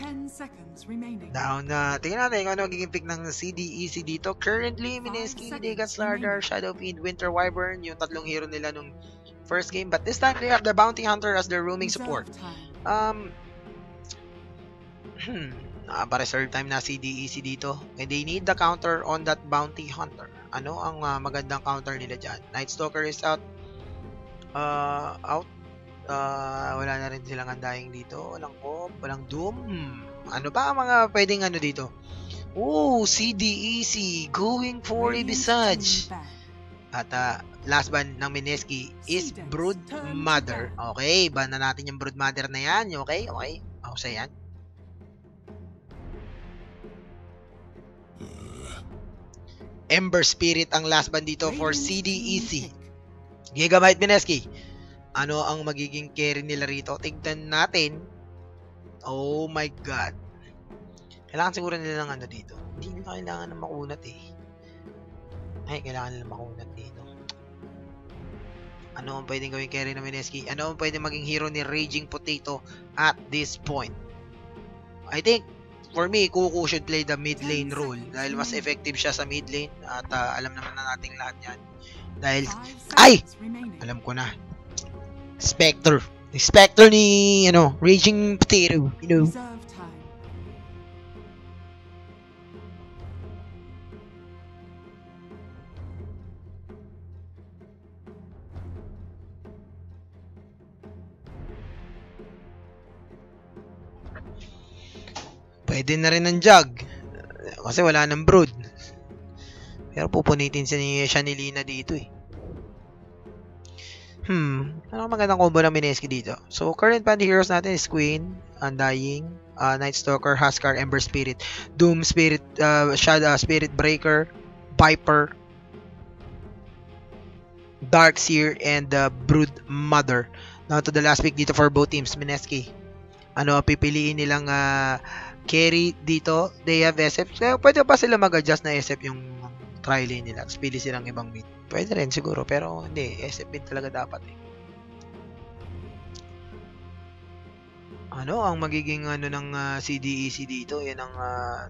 10 seconds remaining. Down na. Tingnan natin kung ano magiging pick ng CDEC dito. Currently, Mineski, Degan, Slardar, Shadow Fiend, Winter Wyvern, yung tatlong hero nila nung first game. But this time, they have the Bounty Hunter as their roaming support. Pa-reserve time na CDEC dito. And they need the counter on that Bounty Hunter. Ano ang magandang counter nila dyan? Night Stalker is out. Wala na rin silang andaing dito. Walang Pop, walang Doom. Ano ba ang mga pwedeng ano dito? Oh, CDEC going for a Visage. At last ban ng Mineski is Brood Mother. Okay, ban na natin yung Brood Mother na yan. Okay, okay. Ako sa yan. Ember Spirit ang last ban dito for CDEC. Gigabyte Mineski. Ano ang magiging carry nila rito? Tignan natin. Oh my God. Kailangan siguro nila ng ano dito. Hindi nila kailangan ng makunat eh. Ay, kailangan nila makunat dito. Ano ang pwedeng gawing carry ng Mineski? Ano ang pwedeng maging hero ni Raging Potato at this point? I think, for me, Kuku should play the mid lane role dahil mas effective siya sa mid lane at alam naman na nating lahat yan. Dahil, ay! Alam ko na. Spectre. The Spectre ni, Raging Potato. You know. Pwede na rin ng Jug. Kasi wala ng Brood. Pero pupunitin siya ni Lina dito eh. Ano magandang combo ng Mineski dito? So, current band heroes natin is Queen, Undying, Night Stalker, Huskar, Ember Spirit, Doom Spirit, Shadow Spirit Breaker, Viper, Darkseer, and Brood Mother. Now to the last pick dito for both teams, Mineski. Ano pipiliin nilang carry dito? They have SF. So, pwede pa sila mag-adjust na SF yung tri-lane nila. Tapos pili silang ibang mid. Pwede rin siguro, pero hindi. SF mid talaga dapat eh. Ano ang magiging ng CDEC dito? Yan ang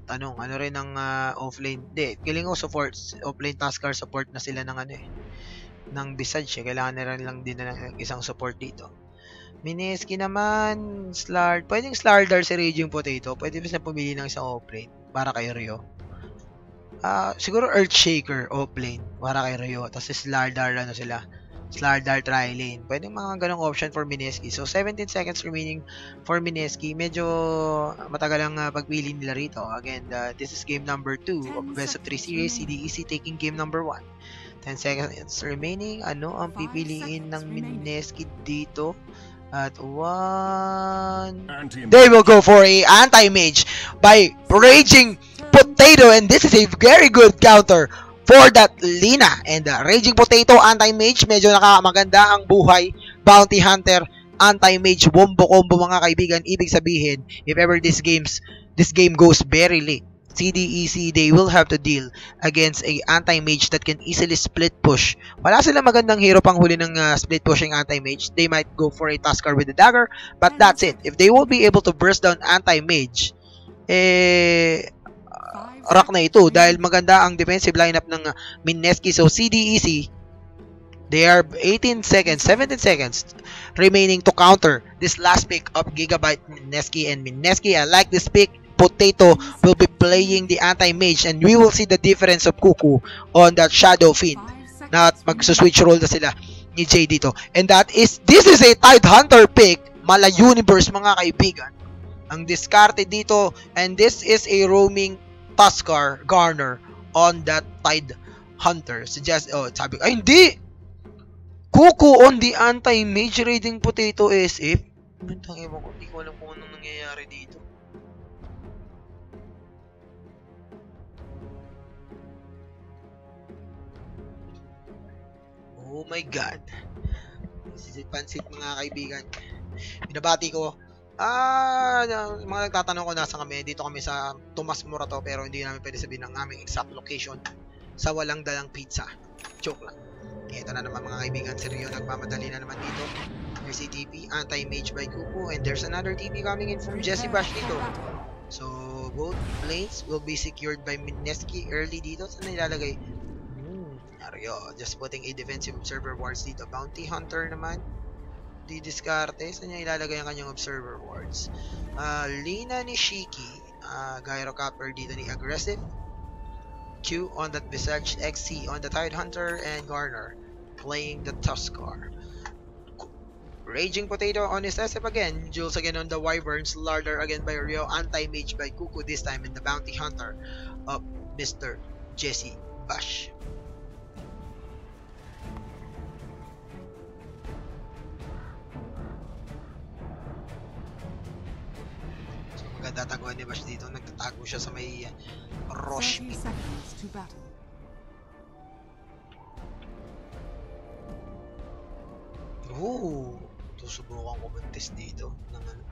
tanong. Ano rin ang offlane? Hindi. Galing ko support. Offlane Tuskar support na sila ng ng Visage. Kailangan na rin lang din ng isang support dito. Mineski naman, pwedeng Slardar si Raging Potato. Pwede ba siya pumili ng isang offlane para kay Rio? Siguro Earthshaker offlane para kay Rio. Tapos Slardar Slardar tri-lane. Pwedeng mga ganong option for Mineski. So 17 seconds remaining for Mineski. Medyo matagal ang pagpili nila rito. Again, this is game number 2 of Best of 3 series. CDEC taking game number 1. 10 seconds remaining. Ano ang pipiliin ng Mineski dito? At 1. They will go for a anti-mage by Raging Potato, and this is a very good counter for that Lina. And Raging Potato anti-mage, medyo nakamaganda ang buhay. Bounty Hunter anti-mage wombo combo mga kaibigan. Ibig sabihin, if ever this game goes very late, CDEC, they will have to deal against a anti-mage that can easily split push. Wala silang magandang hero pang huli ng split pushing anti-mage. They might go for a Tuskar with a dagger, but that's it. If they will be able to burst down anti-mage, rock na ito dahil maganda ang defensive lineup ng Mineski. So CDEC, they are 17 seconds remaining to counter this last pick of Gigabyte Mineski. And Mineski, I like this pick. Potato will be playing the anti-mage, and we will see the difference of Kuku on that Shadow Fiend. Na mag-switch role na sila ni Jay dito. And this is a Tide Hunter pick. Mala Universe mga kaibigan. Ang diskarte dito, and this is a roaming Tuskar Garner on that Tide Hunter. Sabi, ay hindi! Kuku on the anti-mage Raging Potato SF. Hindi ko alam kung anong nangyayari dito. Oh my God. This is pansit mga kaibigan. Binabati ko. Mga nagtatanong ko nasa kami. Dito kami sa Tomas Morato, pero hindi namin pwede sabihin ang aming exact location. Sa walang dalang pizza. Joke lang. Ito na naman mga kaibigan. Si Rio nagmamadali na naman dito. There's a TP, anti-mage by Kuku. And there's another TP coming in from Jesse Bash dito. So, both lanes will be secured by Mineski early dito. Saan nilalagay? Nario, just putting a defensive observer wards dito. Bounty Hunter naman. Di diskarte. Saan niya ilalagay ang kanyang observer wards? Lina ni Shiki. Gyrocopter dito ni Aggressive. Q on that Visage. XC on the Tidehunter. And Garner playing the Tuskar. Raging Potato on his SF again. Jules again on the Wyverns. Larder again by Rio. Anti-Mage by Kuku this time. And the Bounty Hunter of Mr. Jesse Bash. So maganda taguan ni Bash dito. Nagtatago siya sa may Roche pit. Oh, susubukan ko mag-test dito ng ano.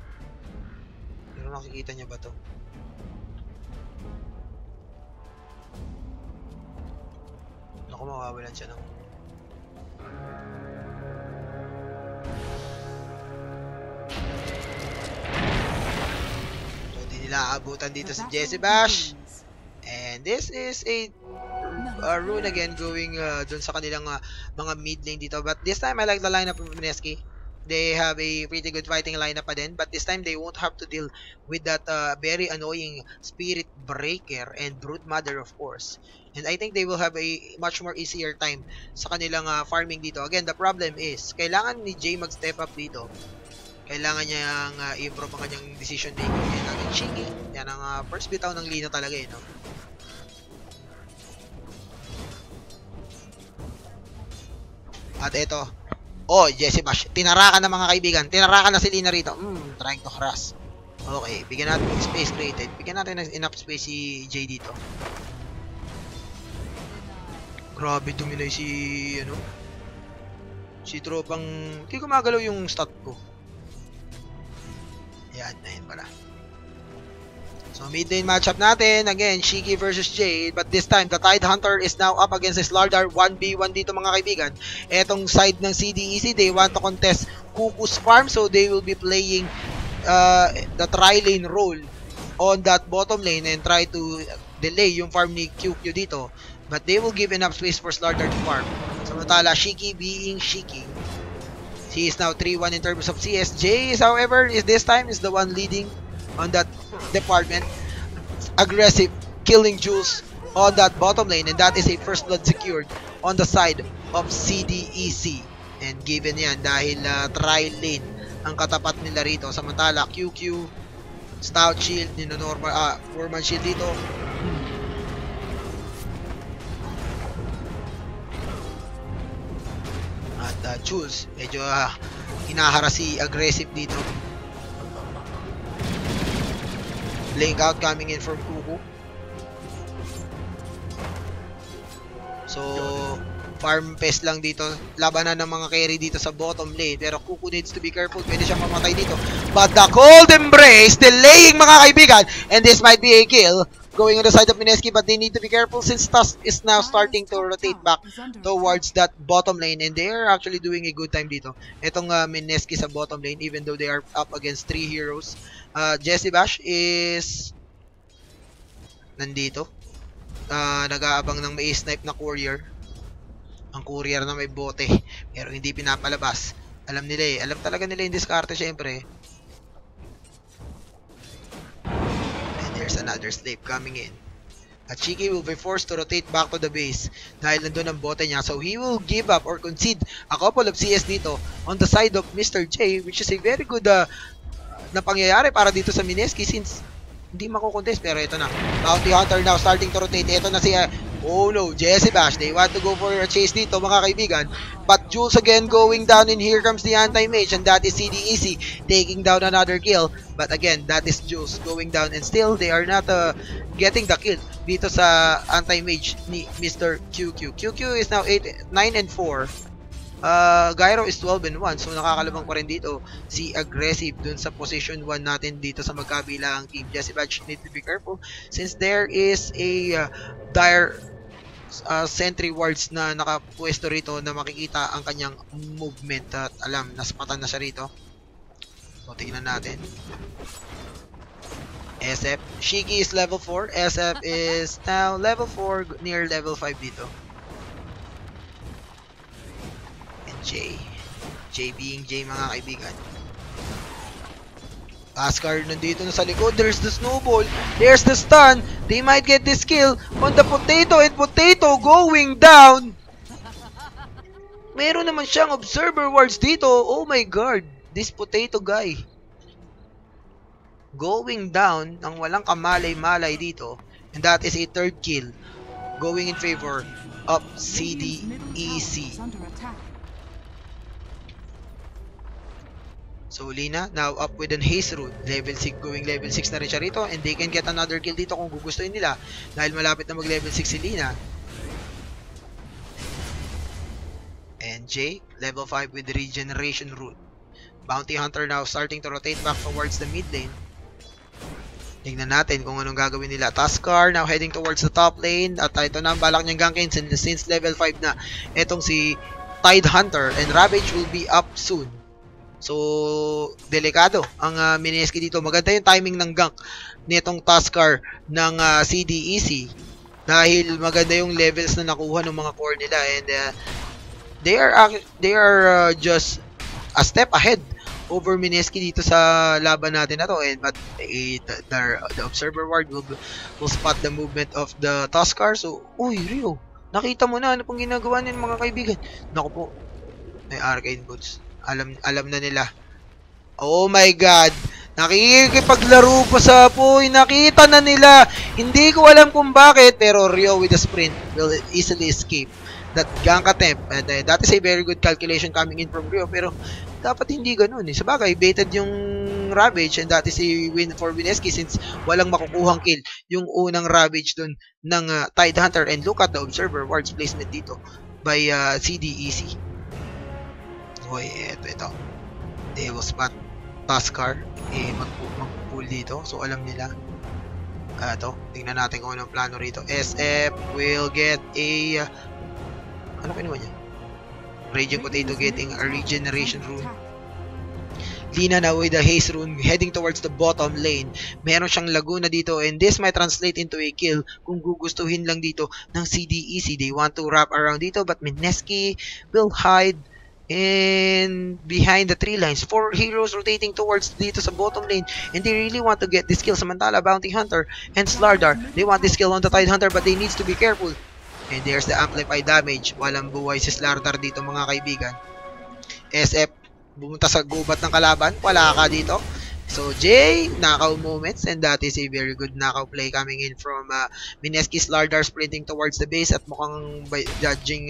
Pero nakikita niya ba to? Naku, mawawalan siya ng so di nila aabutan dito si Jesse Bash. And this is a rune again going dun sa kanilang mga mid lane dito. But this time I like the lineup of Mineski. They have a pretty good fighting lineup pa din. But this time they won't have to deal with that very annoying Spirit Breaker and Brood Mother of course. And I think they will have a much more easier time sa kanilang farming dito. Again, the problem is kailangan ni Jay mag-step up dito. Kailangan niyang i-improve ang kanyang decision making. Yan ang Shiki. Yan ang first bitaw ng Lina talaga no? At ito, oh, Jesse Bash, tinarakan na mga kaibigan, tinarakan na si Lina rito, trying to harass. Okay, bigyan natin ng space created, bigyan natin ng enough space si Jay dito. Grabe, dumilay si, si tropang, hindi gumagalaw yung stat ko. Yan, ayun pala. So, mid lane matchup natin. Again, Shiki versus Jade. But this time, the Tidehunter is now up against his Lardar. 1v1 dito mga kaibigan. Etong side ng CDEC, they want to contest Kuku's farm. So, they will be playing the tri-lane role on that bottom lane and try to delay yung farm ni QQ dito. But they will give enough space for Lardar to farm. Samantala, Shiki being Shiki. He is now 3-1 in terms of CS. Jay, however, this time is the one leading on that department. Aggressive, killing Jules on that bottom lane, and that is a first blood secured on the side of CDEC. And given yan dahil tri-lane ang katapat nila rito. Samantala, QQ, Stout Shield, normal, Foreman Shield dito. At Jules, medyo hinaharas si Aggressive dito. Link out coming in from Kuku. So, farm pest lang dito. Labanan ng mga carry dito sa bottom lane. Pero Kuku needs to be careful. Pwede siyang mamatay dito. But the cold embrace, delaying mga kaibigan. And this might be a kill. Going on the side of Mineski, but they need to be careful since Tusk is now starting to rotate back towards that bottom lane. And they are actually doing a good time dito. Itong Mineski sa bottom lane, even though they are up against 3 heroes. Jesse Bash is nandito. Nag-aabang ng may snipe na courier. Ang courier na may bote. Pero hindi pinapalabas. Alam nila eh. Alam talaga nila yung diskarte syempre. And there's another slave coming in. At Shiki will be forced to rotate back to the base dahil nandun ang bote niya. So he will give up or concede a couple of CS dito on the side of Mr. J, which is a very good na pangyayari para dito sa Mineski since hindi makukontest. Pero ito na, Bounty Hunter now starting to rotate. Ito na si oh no, Jesse Bash, they want to go for a chase dito mga kaibigan, but Jules again going down, and here comes the anti-mage, and that is CDEC taking down another kill. But again, that is Jules going down, and still they are not getting the kill dito sa anti-mage ni Mr. QQ. QQ is now 9-4. Gyro is 12-1, so nakakalabang pa rin dito si Aggressive dun sa position 1 natin dito sa magkabilang team. Jesse Badge need to be careful since there is a dire sentry wards na nakapwesto rito na makikita ang kanyang movement at alam, naspatan na siya rito. So tingnan natin. SF. Shiki is level 4. SF is now level 4, near level 5 dito. And J. J being J, mga kaibigan. Ascar nandito na sa likod. There's the snowball. There's the stun. They might get this kill on the potato, and potato going down. Meron naman siyang observer wards dito. Oh my god. This potato guy. Going down ng walang kamalay-malay dito. And that is a third kill. Going in favor of CDEC. So Lina now up with an haste rune. Level 6, going level 6 na rin siya rito. And they can get another kill dito kung gugustuhin nila. Dahil malapit na mag level 6 si Lina. And J, level 5 with regeneration rune. Bounty Hunter now starting to rotate back towards the mid lane. Tingnan natin kung anong gagawin nila. Tuskar now heading towards the top lane. At ito na ang balak niyang gankin since level 5 na. Itong si Tide Hunter and Ravage will be up soon. So, delikado ang Mineski dito. Maganda yung timing ng gank nitong Tuskar ng CDEC. Dahil maganda yung levels na nakuha ng mga core nila. And they are just a step ahead over Mineski dito sa laban natin na to. And but the observer ward will spot the movement of the Tuskar. So, uy Rio, nakita mo na ano pong ginagawa niyan mga kaibigan. Naku po, may arcade boots. Alam na nila. Oh my god, nakikipaglaro pa sa Apoy. Nakita na nila. Hindi ko alam kung bakit, pero Rio with a sprint will easily escape that gank attempt. And that is a very good calculation coming in from Rio, pero dapat hindi ganun eh. Sabagay, baited yung Ravage, and that is a win for Mineski since walang makukuhang kill yung unang Ravage dun ng Tide Hunter. And look at the observer wards placement dito by CDEC. Hoy, ito. They will spot Tuskar. Mag-pull dito. So, alam nila. Ito. Tingnan natin kung anong plano rito. SF will get a... ano kinuha niya? Raging Potato getting a regeneration rune. Lina now with the haste rune heading towards the bottom lane. Meron siyang Laguna dito, and this might translate into a kill kung gugustuhin lang dito ng CDEC. They want to wrap around dito, but Mineski will hide and behind the tree lines. 4 heroes rotating towards dito sa bottom lane, and they really want to get this kill. Samantala, Bounty Hunter and Slardar, they want this kill on the Tide Hunter, but they needs to be careful. And there's the amplified damage. Walang buhay si Slardar dito mga kaibigan. SF bumunta sa gubat ng kalaban. Wala ka dito. So J, knockout moments, and that is a very good knockout play coming in from Mineski. Slardar sprinting towards the base, at mukhang judging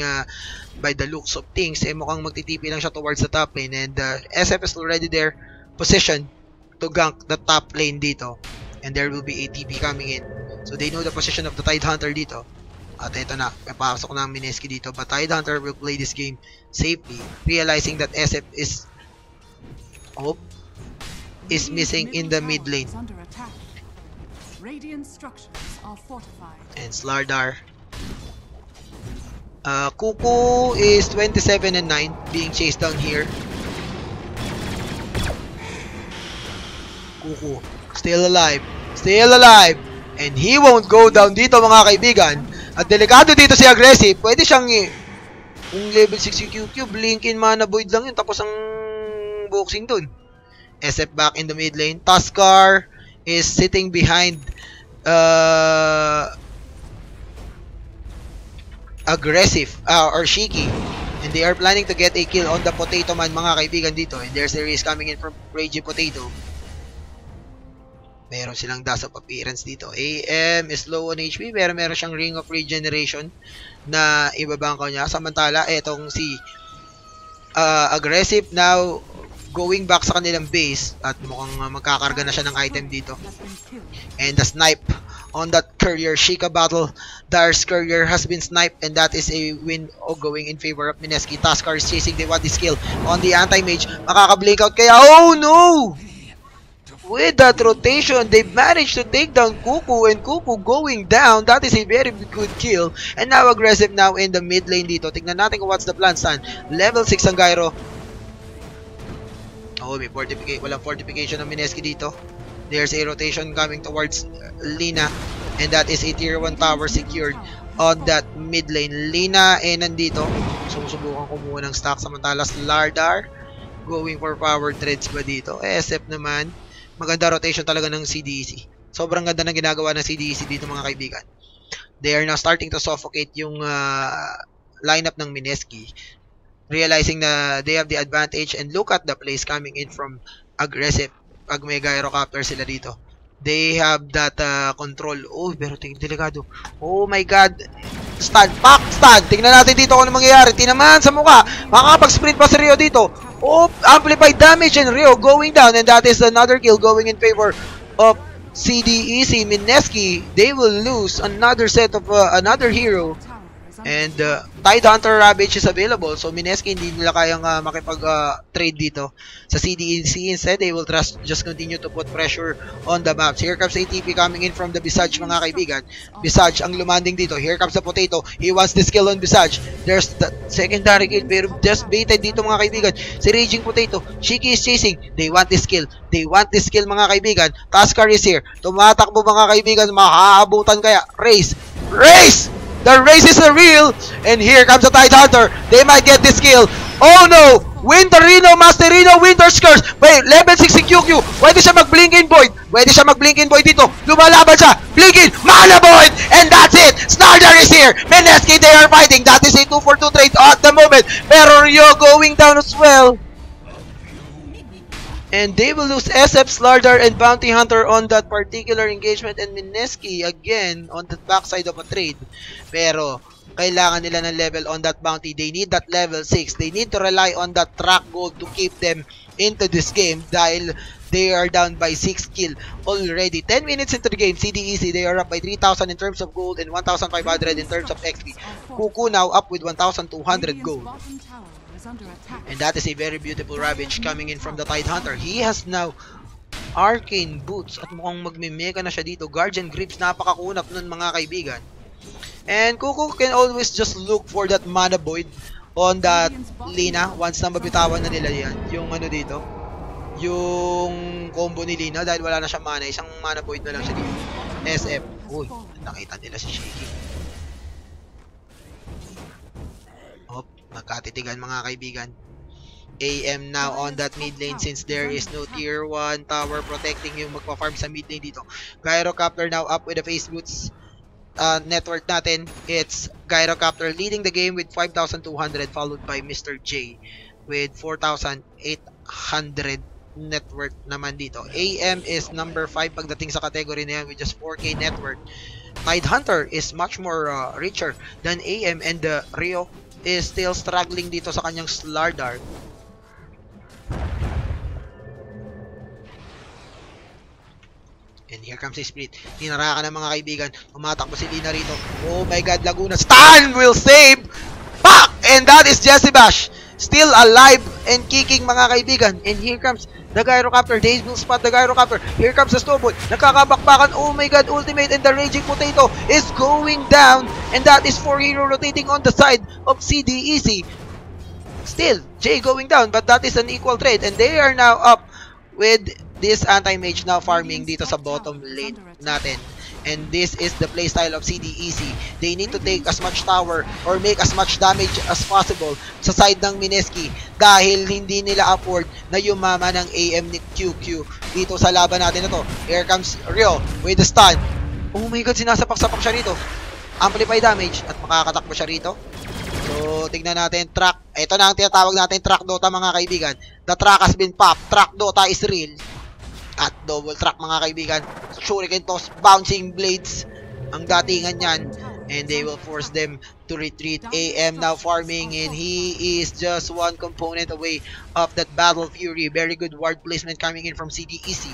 by the looks of things, mukhang magtitipi lang siya towards the top lane, and SF is already there, positioned to gank the top lane dito, and there will be ATB coming in. So they know the position of the Tide Hunter dito. At ito na, papasok na ang Mineski dito, but Tide Hunter will play this game safely, realizing that SF is missing in the mid lane. And Slardar. Kuku is 27 and 9, being chased down here. Kuku, still alive. And he won't go down dito mga kaibigan. At delikado dito si Aggressive. Pwede siyang kung level 6 si QQ, Blinkin mana void lang yun, tapos ang boxing dun. SF back in the mid lane. Tuskar is sitting behind Aggressive or Shiki, and they are planning to get a kill on the Potato Man mga kaibigan dito. And there's a race coming in from Raging Potato. Meron silang dust of appearance dito. AM is low on HP, pero meron siyang Ring of Regeneration na ibabangkaw niya. Samantala, etong si Aggressive now going back sa kanilang base, at mukhang magkakarga na siya ng item dito. And the snipe on that courier, Sheikah battle. Dar's courier has been sniped, and that is a win going in favor of Mineski. Tuskar is chasing, they want this kill on the anti-mage. Makaka-blink out kaya, oh no! With that rotation, they managed to take down Kuku, and Kuku going down. That is a very good kill. And now Aggressive now in the mid lane dito. Tignan natin kung what's the plan, Stan. Level 6 ang Gyro. Oh, may walang fortification ng Mineski dito. There's a rotation coming towards Lina, and that is a tier 1 tower secured on that mid lane. Lina nandito, susubukan kumuha ng stock, samantala Slardar going for power threads ba dito. SF naman, maganda rotation talaga ng CDEC. Sobrang ganda ng ginagawa ng CDEC dito mga kaibigan. They are now starting to suffocate yung lineup ng Mineski, realizing na they have the advantage, and look at the plays coming in from aggressive pag may gyrocopter sila dito. They have that control. Oh, pero delikado. Oh my god. Stun. Pack. Stun. Tingnan natin dito kung ano mangyayari. Tinaman sa mukha. Makakapag-sprint pa si Rio dito. Oh, amplified damage, and Rio going down, and that is another kill going in favor of CDEC. Mineski, they will lose another set of another hero. And Tidehunter Ravage is available, so Mineski hindi nila kayang makipag-trade dito sa CDEC. Instead, they will just continue to put pressure on the maps. Here comes ATP coming in from the Visage mga kaibigan. Visage ang lumanding dito. Here comes the Potato. He wants this kill on Visage. There's the secondary kill, pero just baited dito mga kaibigan. Si Raging Potato, Shiki is chasing. They want this kill. They want this kill mga kaibigan. Taskar is here. Tumatakbo mga kaibigan. Makakaabutan kaya. Race! Race! The race is real, and here comes the Tidehunter. They might get this kill. Oh no! Winterino, Masterino, Winter's Curse. Wait, level 6 si QQ. Pwede siya mag-Blink-in Void. Pwede siya mag-Blink-in Void dito. Lumalaban siya. Blink-in, Mana Void! And that's it! Snarder is here. Mineski, they are fighting. That is a 2-for-2 trade at the moment. Pero Rio going down as well. And they will lose SF, Slardar, and Bounty Hunter on that particular engagement, and Mineski again on the backside of a trade. Pero kailangan nila ng level on that bounty. They need that level 6. They need to rely on that track gold to keep them into this game dahil they are down by 6 kill already. 10 minutes into the game, CDEC, they are up by 3,000 in terms of gold and 1,500 in terms of XP. Kuku now up with 1,200 gold. And that is a very beautiful Ravage coming in from the Tidehunter. He has now Arcane Boots at mukhang magmimega na siya dito. Guardian Grips, napakakunap nun mga kaibigan. And Kuku can always just look for that Mana Void on that Lina once na mabitawan na nila yan. Yung ano dito, yung combo ni Lina dahil wala na siya mana. Isang Mana Void na lang siya dito. SF. Uy, nakita nila si Shiki. Magkatitigan mga kaibigan. AM now on that mid lane since there is no tier 1 tower protecting yung magpa-farm sa mid lane dito. Gyrocopter now up with the face boots network natin. It's Gyrocopter leading the game with 5,200 followed by Mr. J with 4,800 network naman dito. AM is number 5 pagdating sa category na yan with just 4K network. Tidehunter is much more richer than AM, and Rio is still struggling dito sa kanyang Slardar. And here comes the split. Tinaraka ng mga kaibigan. Tumatakbo si Lina rito. Oh my god, Laguna. Stun will save! Pak! And that is Jesse Bash. Still alive and kicking mga kaibigan. And here comes the Gyrocopter. They will spot the Gyrocopter. Here comes the Snowball. Nakakabakbakan. Oh my god, ultimate, and the Raging Potato is going down. And that is 4 hero rotating on the side of CDEC. Still, Jay going down, but that is an equal trade. And they are now up with this anti-mage now farming dito sa bottom lane natin. And this is the playstyle of CDEC. They need to take as much tower or make as much damage as possible sa side ng Mineski dahil hindi nila afford na yumama ng AM ni QQ dito sa laban natin na to. Here comes Rio with the stun. Oh my god, sinasapak-sapak siya rito. Amplify damage at makakatakbo siya rito. So, tignan natin track. Ito na ang tinatawag natin track Dota mga kaibigan. The track has been popped. Track Dota is real. At double track mga kaibigan. Shuriken toss, bouncing blades ang datingan yan, and they will force them to retreat. AM now farming, and he is just one component away of that Battle Fury. Very good ward placement coming in from CDEC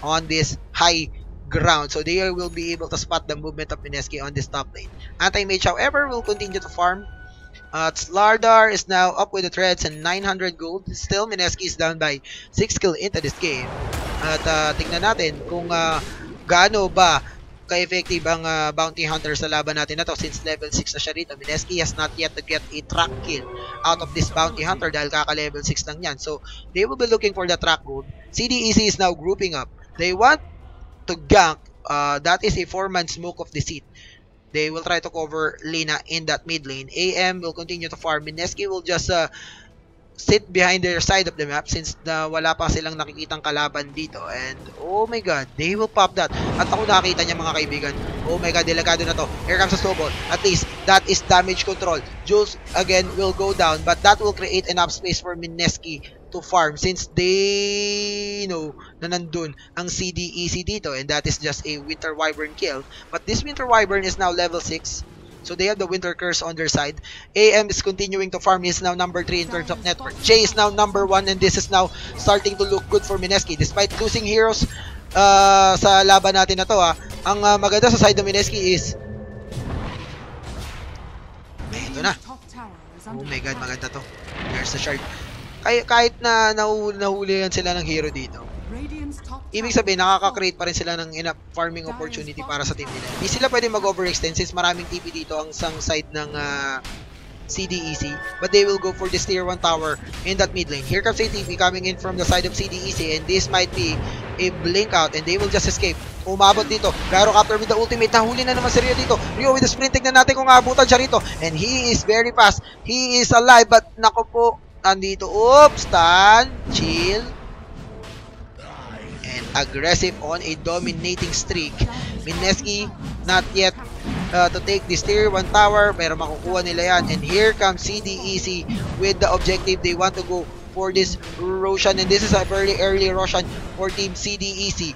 on this high ground, so they will be able to spot the movement of Mineski on this top lane. Anti-mage however will continue to farm. Slardar is now up with the threads and 900 gold. Still, Mineski is down by 6 kill into this game. At tingnan natin kung gaano ba ka-effective ang Bounty Hunter sa laban natin na to since level 6 na siya rito. Mineski has not yet to get a track kill out of this Bounty Hunter dahil kaka-level 6 lang yan. So, they will be looking for the track gold. CDEC is now grouping up. They want to gank. That is a 4-man smoke of deceit. They will try to cover Lina in that mid lane. AM will continue to farm. Mineski will just sit behind their side of the map since wala pa silang nakikitang kalaban dito. And oh my god, they will pop that. At ako nakita niya mga kaibigan. Oh my god, delikado na to. Here comes the snowball. At least that is damage control. Jules again will go down, but that will create enough space for Mineski to farm since they know na nandun ang CDEC dito, and that is just a Winter Wyvern kill. But this Winter Wyvern is now level 6. So they have the Winter Curse on their side. AM is continuing to farm. He is now number 3 in terms of network. Jay is now number 1, and this is now starting to look good for Mineski. Despite losing heroes sa laban natin na to, ang maganda sa side ng Mineski is ito na. Oh my god, maganda to. There's the shard. Kahit na nahulihan sila ng hero dito, ibig sabihin, nakaka-create pa rin sila ng enough farming opportunity para sa team nila. Hindi sila pwede mag-overextend since maraming TP dito ang sang side ng CDEC. But they will go for this tier 1 tower in that mid lane. Here comes a TP coming in from the side of CDEC, and this might be a blink out, and they will just escape. Umabot dito. Gyrocopter with the ultimate. Nahuli na naman si Rio dito. Rio with the sprint. Tignan natin kung aabutan siya rito. And he is very fast. He is alive, but nako po, andito. Oops! Stun. Chill. And aggressive on a dominating streak. Mineski not yet to take this tier 1 tower, pero makukuha nila yan. And here comes CDEC with the objective. They want to go for this Roshan, and this is a very early Roshan for team CDEC.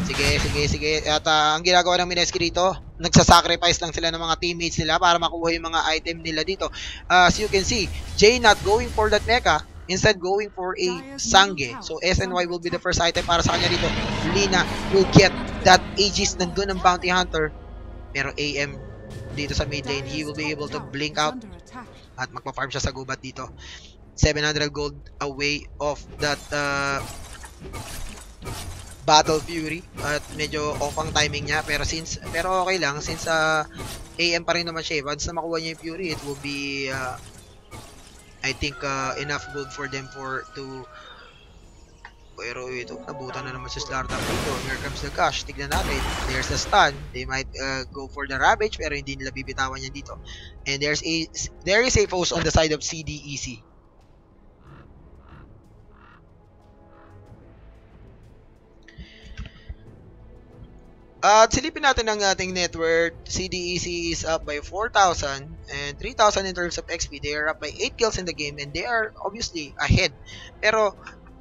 Sige. At ang ginagawa ng Mineski dito, nagsasacrifice lang sila ng mga teammates nila para makuha yung mga item nila dito. As you can see, Jay not going for that mecha, instead going for a Sangye. So SNY will be the first item para sa kanya dito. Lina will get that Aegis. Nandun ang Bounty Hunter. Pero AM dito sa mid lane, he will be able to blink out at magpa-farm siya sa gubat dito. 700 gold away of that Battle Fury. At medyo off ang timing niya, pero okay lang since AM pa rin naman siya. Once na makuha niya yung Fury, it will be I think enough gold for them to pero ito, nabutan na naman si Slartar dito. Here comes the cash. Tignan natin. There's the stun. They might go for the Ravage, pero hindi nila bibitawan yan dito. And there is a foes on the side of CDEC. At silipin natin ang ating net worth. CDEC is up by 4,000 and 3,000 in terms of XP. They are up by 8 kills in the game, and they are obviously ahead. Pero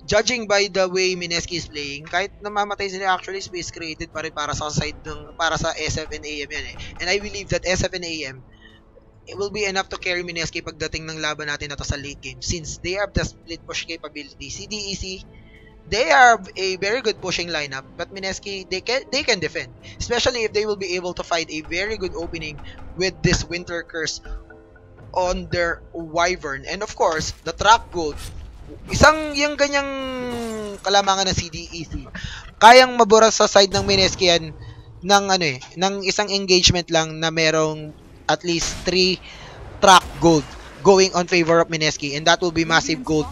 judging by the way Mineski is playing, kahit namamatay sila, actually space created pa rin para sa side para sa SF and AM yan eh. And I believe that SF and AM, it will be enough to carry Mineski pagdating ng laban natin na to sa late game, since they have the split push capability. CDEC, they have a very good pushing lineup, but Mineski, they can defend, especially if they will be able to find a very good opening with this Winter Curse on their Wyvern. And of course, the track gold, yung ganyang kalamangan ng CDEC, kayang mabura sa side ng Mineski yan ng isang engagement lang na merong at least 3 track gold going on favor of Mineski, and that will be massive gold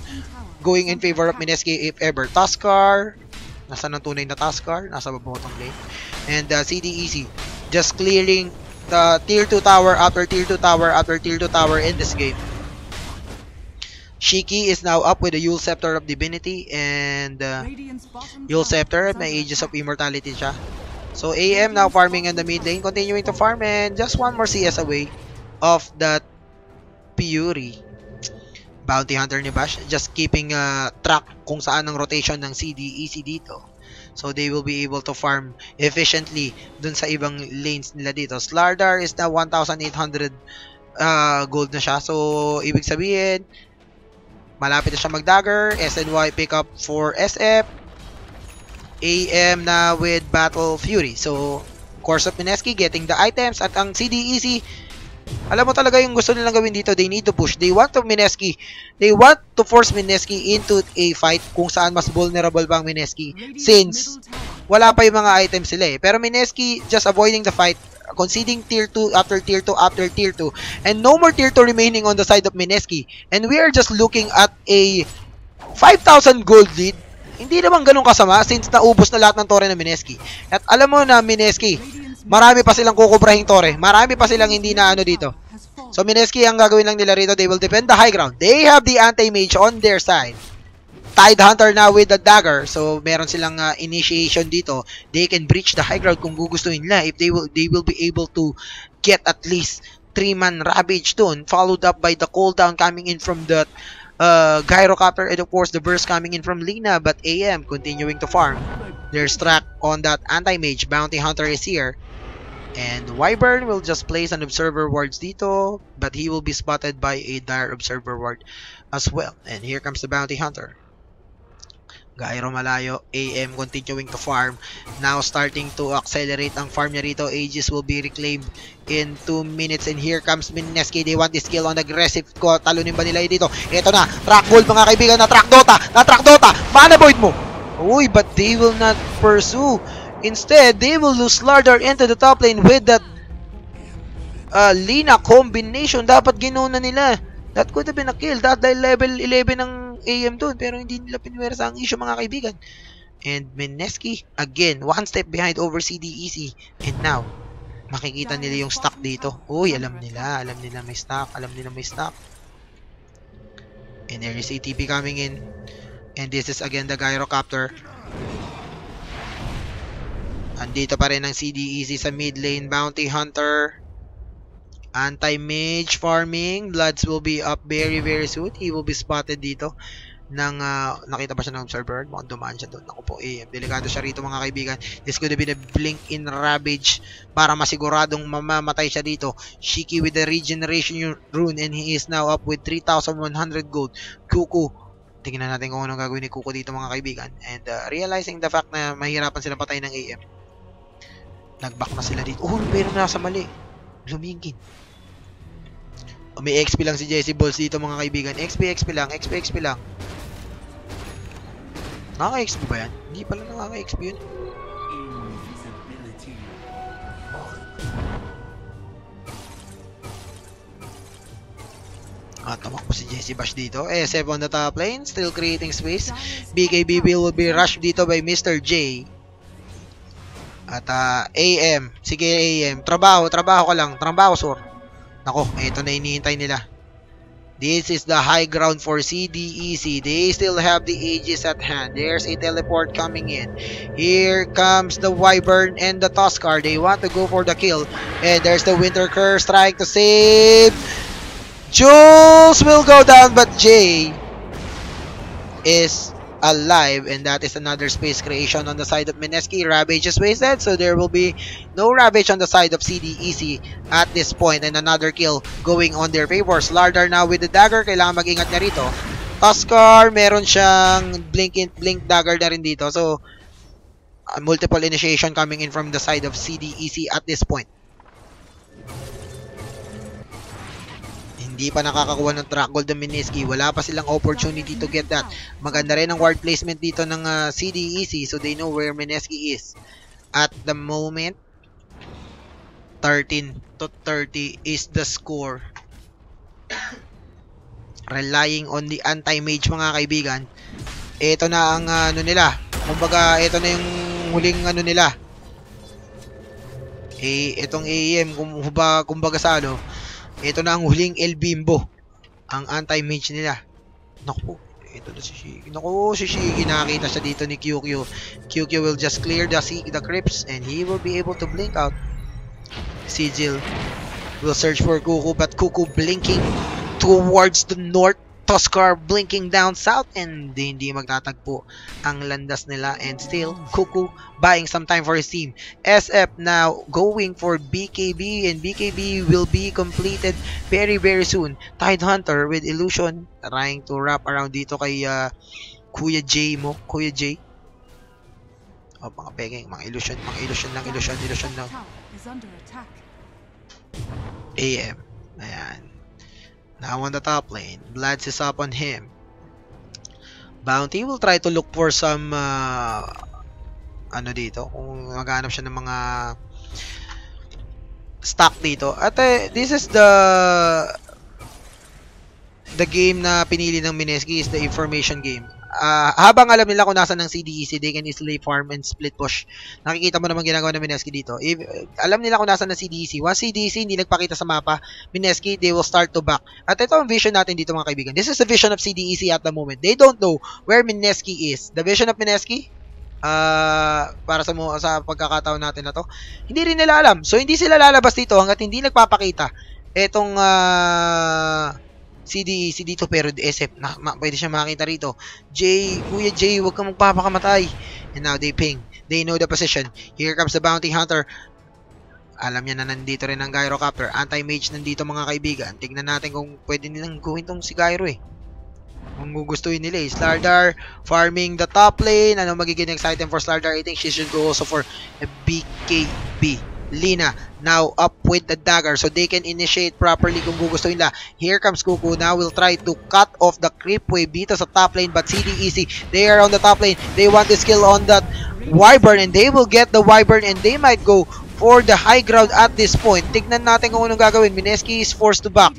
going in favor of Mineski if ever. Tuskar, nasa ng tunay na Tuskar, nasa bottom lane. And CDEC just clearing the tier 2 tower after tier 2 tower after tier 2 tower in this game. Shiki is now up with the Yule Scepter of Divinity, and Yule Scepter, may Aegis of Immortality siya. So AM now farming in the mid lane, continuing to farm, and just one more CS away of that Fury. Bounty Hunter ni Bash, just keeping track kung saan ang rotation ng CDEC dito. So they will be able to farm efficiently dun sa ibang lanes nila dito. Slardar is now 1,800 gold na siya. So ibig sabihin, malapit na siya mag-dagger. SNY pick up for SF. AM na with Battle Fury. So, course of Mineski getting the items. At ang CDEC, alam mo talaga yung gusto nilang gawin dito. They need to push. They want to force Mineski into a fight kung saan mas vulnerable pa ang Mineski. Since wala pa yung mga items sila eh. Pero Mineski just avoiding the fight, conceding tier 2 after tier 2 after tier 2, and no more tier 2 remaining on the side of Mineski. And we are just looking at a 5,000 gold lead hindi naman ganun kasama since naubos na lahat ng tore ng Mineski. At alam mo na Mineski, marami pa silang kukubrahing tore. Marami pa silang hindi na ano dito. So Mineski, ang gagawin lang nila rito, they will defend the high ground. They have the anti-mage on their side. Tidehunter now with the dagger. So meron silang initiation dito. They can breach the high ground kung gugustuhin nila. If they will be able to get at least 3-man Ravage dun, followed up by the cooldown coming in from the Gyrocopter, and of course the burst coming in from Lina. But AM continuing to farm. There's track on that anti-mage. Bounty Hunter is here. And Wyvern will just place an observer wards dito, but he will be spotted by a dire observer ward as well. And here comes the Bounty Hunter. Gyro malayo, AM continuing to farm. Now starting to accelerate ang farm niya rito. Aegis will be reclaimed in 2 minutes. And here comes Mineski. They want this kill on aggressive ko. Talunin ba nila dito? Ito na, track gold mga kaibigan. Na-track Dota. Mana void mo. Uy, but they will not pursue. Instead, they will lose Slardar into the top lane with that Lina combination. Dapat ginuna nila. That could have been a kill. Dahil level 11 ng AM dun. Pero hindi nila pinwersa ang issue mga kaibigan. And Mineski, again, 1 step behind over CDEC. And now, makikita nila yung stock dito. Uy, alam nila may stock. And there is ATP coming in. And this is again the Gyrocopter. Andito pa rin ang CDEC sa mid lane. Bounty Hunter. Anti-mage farming. Bloods will be up very soon. He will be spotted dito. Nakita ba siya ng observer? Mukhang dumaan siya doon. Ako po, delikado siya rito mga kaibigan. This could have been a blink in Ravage para masiguradong mamamatay siya dito. Shiki with the regeneration rune, and he is now up with 3,100 gold. Kuku. Tingnan natin kung anong gagawin ni Kuku dito mga kaibigan. And realizing the fact na mahirapan sila patay ng AM. Nag-back na sila dito. Oh, pero nasa mali. Lumingin. May XP lang si Jesse Balls dito mga kaibigan. XP lang. Nakaka-XP ba yan? Hindi pala nakaka-XP yun. Tamakbo si Jesse Bash dito. SF on the top lane. Still creating space. BKB will be rushed dito by Mr. J. At AM, sige AM, trabaho ka lang, trabaho sir. Nako, ito na hinihintay nila. This is the high ground for CDEC. They still have the Aegis at hand. There's a teleport coming in. Here comes the Wyvern and the Tuskar. They want to go for the kill. And there's the Winter Curse trying to save. Jules will go down, but Jay is alive, and that is another space creation on the side of Mineski. Ravage is wasted, so there will be no Ravage on the side of CDEC at this point, and another kill going on their favor. Slardar now with the dagger, kailangan mag-ingat niya rito. Tuskar, meron siyang blink dagger na rin dito, so multiple initiation coming in from the side of CDEC at this point. Hindi pa nakakakuha ng track gold ng Mineski. Wala pa silang opportunity to get that. Maganda rin ang ward placement dito ng CDEC, so they know where Mineski is. At the moment, 13-30 is the score. Relying on the anti-mage mga kaibigan. Ito na ang nila. Kumbaga, ito na yung huling nila. Itong AEM, kumbaga sa ito na ang huling El Bimbo. Ang anti-mage nila. Naku, ito na si Shiki. Naku, si Shiki, nakakita siya dito ni QQ. QQ will just clear the crypts and he will be able to blink out. Sigil will search for Kuku, but Kuku blinking towards the north. Tuskar blinking down south, and hindi magtatagpo ang landas nila, and still Kuku buying some time for his team. SF now going for BKB, and BKB will be completed very soon. Tidehunter with illusion trying to wrap around dito kay Kuya J. Mga pegeng, mga illusion lang. AM. Ayan. Now on the top lane, Bloods is up on him. Bounty will try to look for some dito, kung maghanap siya ng mga stock dito. At this is the game na pinili ng Mineski, is the information game. habang alam nila kung nasan ng CDEC, they can easily farm and split push. Nakikita mo naman ginagawa ng Mineski dito. If alam nila kung nasan ng CDEC, once CDEC hindi nagpakita sa mapa, Mineski, they will start to back. At ito ang vision natin dito mga kaibigan. This is the vision of CDEC at the moment. They don't know where Mineski is. The vision of Mineski, para sa pagkakataon natin na to, hindi rin nila alam. So hindi sila lalabas dito hanggat hindi nagpapakita etong CDEC dito, pero SF pwede siya makita rito. Kuya Jay, huwag kang magpapakamatay. And now they ping. They know the position. Here comes the bounty hunter. Alam niya na nandito rin ang gyrocopter. Anti-mage nandito mga kaibigan. Tignan natin kung pwede nilang gawin tong si Gyro eh. Kung gugustuhin nila eh. Slardar farming the top lane. Ano magiging next item for Slardar? I think she should go also for a BKB. Lina now up with the dagger so they can initiate properly kung gugustuhin nila. Here comes Kuku. Now will try to cut off the creep wave dito sa top lane, but CDEC, they are on the top lane. They want this kill on that Wyvern and they will get the Wyvern and they might go for the high ground at this point. Tignan natin kung anong gagawin. Mineski is forced to back.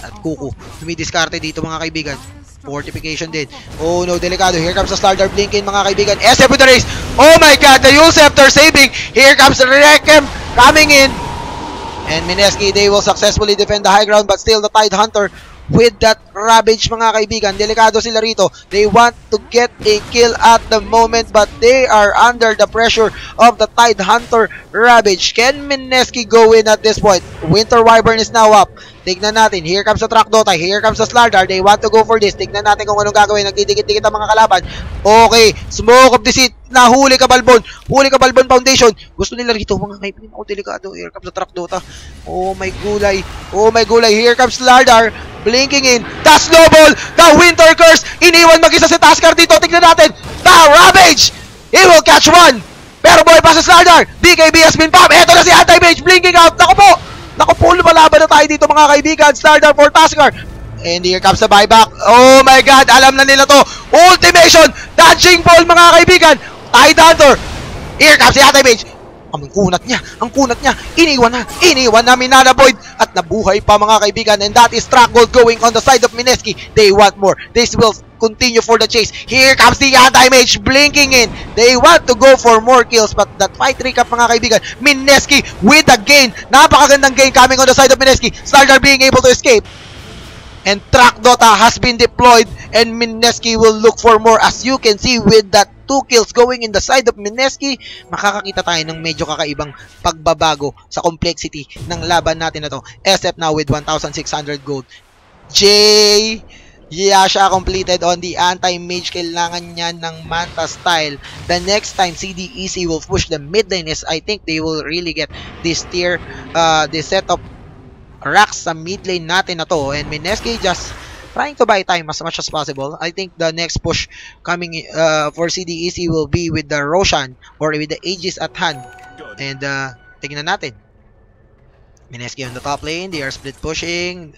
At Kuku, dumidiskarte dito mga kaibigan. Fortification din. Oh no, delikado. Here comes the Slardar blinking mga kaibigan. SF with the race. Oh my god, the Yule Scepter saving. Here comes the Rekem coming in. And Mineski, they will successfully defend the high ground, but still the Tide Hunter with that Ravage mga kaibigan. Delikado sila rito. They want to get a kill at the moment, but they are under the pressure of the Tide Hunter Ravage. Can Mineski go in at this point? Winter Wyvern is now up. Tignan natin. Here comes the Trakdota. Here comes the Slardar. They want to go for this. Tignan natin kung anong gagawin. Nagdidikit-dikit ang mga kalaban. Okay. Smoke of Deceit. Nahuli ka Balbon. Huli ka Balbon Foundation. Gusto nila rito mga kaibigan. Oh, delikado. Here comes the Trakdota. Oh my gulay. Oh my gulay. Here comes Slardar. Blinking in. The Snowball. The Winter Curse. Iniwan mag-isa si Taskar dito. Tignan natin. The Ravage. He will catch one. Pero boy pa si Slardar. BKB has been popped. Eto na si Anti-Mage. Blinking out. Naku po. Naku po, lumalaban na tayo dito mga kaibigan. Slardar for Taskar. And here comes the buyback. Oh my god, alam na nila to. Ultimation, dodging ball mga kaibigan. Tide Hunter. Here comes si Anti-Mage. Ang kunat niya. Iniwan na Minanaboid. At nabuhay pa mga kaibigan. And that is track gold going on the side of Mineski. They want more. This will continue for the chase. Here comes the Anti-Mage blinking in. They want to go for more kills, but that fight recap mga kaibigan. Mineski with a gain. Napakagandang gain coming on the side of Mineski. Slardar being able to escape. And Trakdota has been deployed and Mineski will look for more. As you can see with that 2 kills going in the side of Mineski, makakakita tayo ng medyo kakaibang pagbabago sa complexity ng laban natin na to. SF now with 1,600 gold. Yasha completed on the Anti-Mage. Kailangan niya ng Manta style. The next time CDEC will push the mid lane is I think they will really get this tier, this set of racks sa mid lane natin na to. And Mineski just trying to buy time as much as possible. I think the next push coming for CDEC will be with the Roshan or with the Aegis at hand. And tingnan natin. Mineski on the top lane. They are split pushing.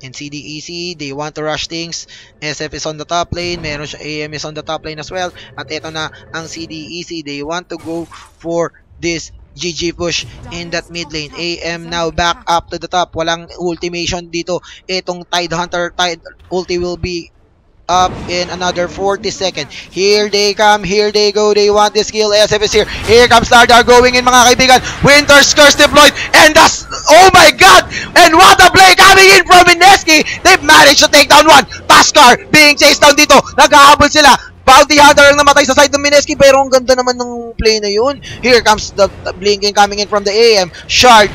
And CDEC, they want to rush things. SF is on the top lane. Meron siya, AM is on the top lane as well. At ito na ang CDEC. They want to go for this GG push in that mid lane. AM now back up to the top. Walang ultimation dito. Itong Tide Hunter, Tide ulti will be up in another 40 seconds. Here they come, here they go. They want this kill. SF is here. Here comes Slardar going in mga kaibigan. Winter's Curse deployed. And that's, oh my god! And what a play coming in from Mineski. They've managed to take down one. Taskar being chased down dito. Naghahabol sila. Bounty Hunter ang namatay sa side ng Mineski, pero ang ganda naman ng play na yun. Here comes the blinking coming in from the AM. Shard.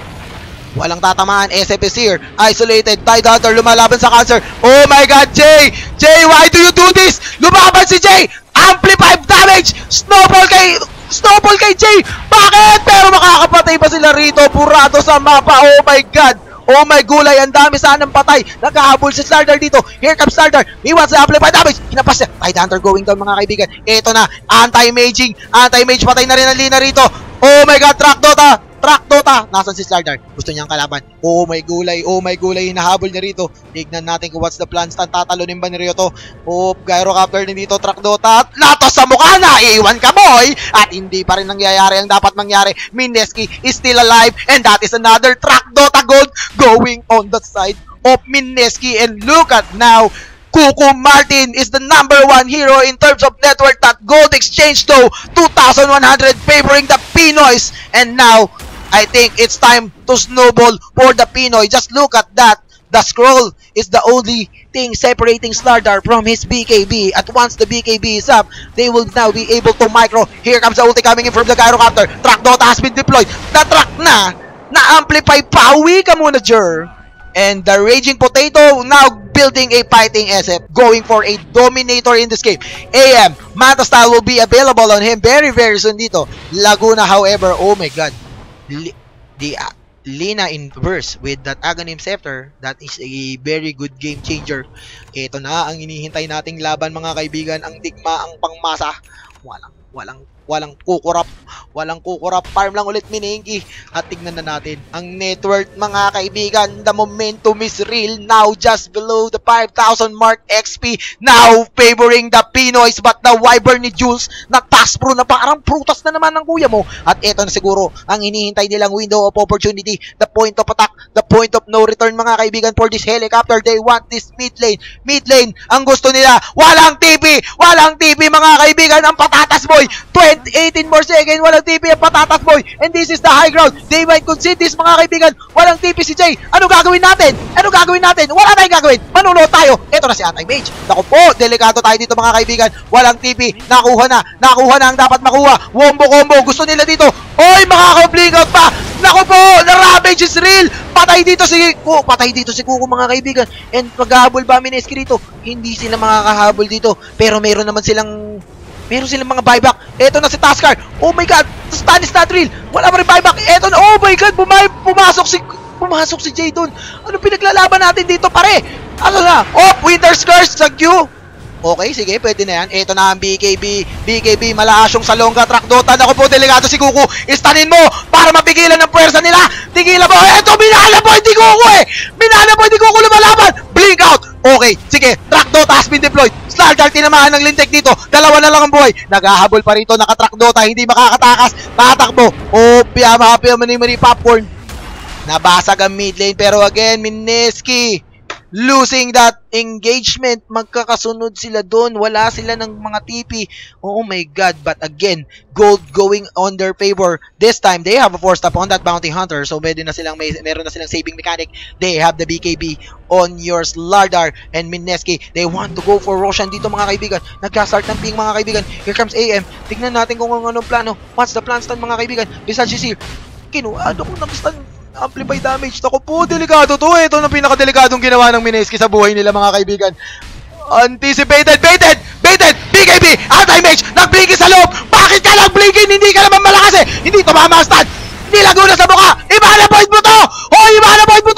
Walang tatamaan. SF is here. Isolated. Tide Hunter lumalaban sa Cancer. Oh my god, Jay! Jay, why do you do this? Lumaban si Jay! Amplified damage! Snowball kay Jay! Bakit? Pero makakapatay pa sila rito. Purado sa mapa. Oh my god! Oh my gulay, ang dami sanang patay. Nagkahabol si Slardar dito. Here comes Slardar. He wants to amplify damage. Hinapas niya. Tide Hunter going down mga kaibigan. Ito na. Anti-maging. Anti-mage. Patay na rin ang Lina rito. Oh my god, Trakdota. Nasaan si Slardar? Gusto niyang kalaban. Oh my gulay. Hinahabol niya rito. Tignan natin kung what's the plan. Stan tatalunin ba ni Ryoto? Oh, Gyrocopter din dito. Trakdota. Latos sa mukha na. Iiwan ka, boy. At hindi pa rin nangyayari ang dapat mangyari. Mineski is still alive. And that is another Trakdota gold going on the side of Mineski. And look at now. Kuko Martin is the #1 hero in terms of network. That gold exchange though, 2,100 favoring the Pinoys. And now, I think it's time to snowball for the Pinoy. Just look at that. The scroll is the only thing separating Slardar from his BKB. At once the BKB is up, they will now be able to micro. Here comes the ulti coming in from the Gyrocopter. Track Dota has been deployed. Na-track na-amplify. Pauwi ka muna, Jer. And the Raging Potato now building a fighting SF, going for a dominator in this game. AM, Manta style will be available on him very soon dito. Laguna, however, oh my god. Lina inverse with that Aghanim Scepter, that is a very good game changer. Ito na ang hinihintay nating laban, mga kaibigan, ang digmaang pangmasa. Walang kukurap, farm lang ulit Minenki. At tignan na natin ang network, mga kaibigan. The momentum is real now, just below the 5,000 mark. XP now favoring the Pinoys, but the Wyvern ni Jules na task pro na parang prutas na naman ng kuya mo. At ito na siguro ang hinihintay nilang window of opportunity, the point of attack, the point of no return, mga kaibigan, for this helicopter. They want this mid lane, ang gusto nila. Walang TP, mga kaibigan. Ang Patatas Boy, 18 more seconds, walang TP ang Patatas Boy, and this is the high ground. They might concede this, mga kaibigan. Walang TP si Jay. Ano gagawin natin? Wala tayong gagawin. Manunod tayo. Ito na si Anti-Mage. Naku po, delikado tayo dito, mga kaibigan. Walang TP. Nakuha na ang dapat makuha. Wombo combo. Gusto nila dito. Oy, makaka-blink out pa. Naku po, the Ravage is real. Patay dito si Kuko, mga kaibigan. And maghahabol ba Mineski dito? Hindi sila makakahabol dito. Pero meron silang mga buyback. Eto na si Taskar. Oh my god, stun is not real. Wala pa rin buyback. Eto na, oh my god, pumasok si Jay dun. Ano pinaglalaban natin dito, pare? Ano na? Oh, Winter's Curse sa Q. Okay, sige, pwede na yan. Ito na ang BKB, malaasyong sa Longga Track Dota. Naku po, delikado si Kuko. Istanin mo para mapigilan ang puwersa nila. Tigilan mo. Ito, minalaboy di Kuko lumalaban. Blink out. Okay, sige, Track Dota has been deployed. Slardar tinamaan ng Lintek dito. Dalawa na lang ang buhay. Naghahabol pa rito, naka-Track Dota, hindi makakatakas. Tatakbo. Oh, piyama, mani popcorn. Nabasag ang mid lane, pero again, Mineski losing that engagement. Magkakasunod sila doon. Wala sila ng mga TP. Oh my god. But again, gold going on their favor. This time, they have a 4-stop on that Bounty Hunter. So meron na silang saving mechanic. They have the BKB on your Slardar and Mineski. They want to go for Roshan dito, mga kaibigan. Nagka-start ng ping, mga kaibigan. Here comes AM. Tignan natin kung anong plano. What's the plan stun, mga kaibigan? Besides Sisir, kinuano ko ng stun amplify damage. Ako po, delikado to. Ito na pinakadelikadong ginawa ng Mineski sa buhay nila, mga kaibigan. Anticipated, baited, BKB, anti-mage, nag-blinky sa loob. Bakit ka nag-blinky? Hindi ka naman malakas eh. Hindi tumama ang stun. Nilago na sa mukha. Imana point mo to.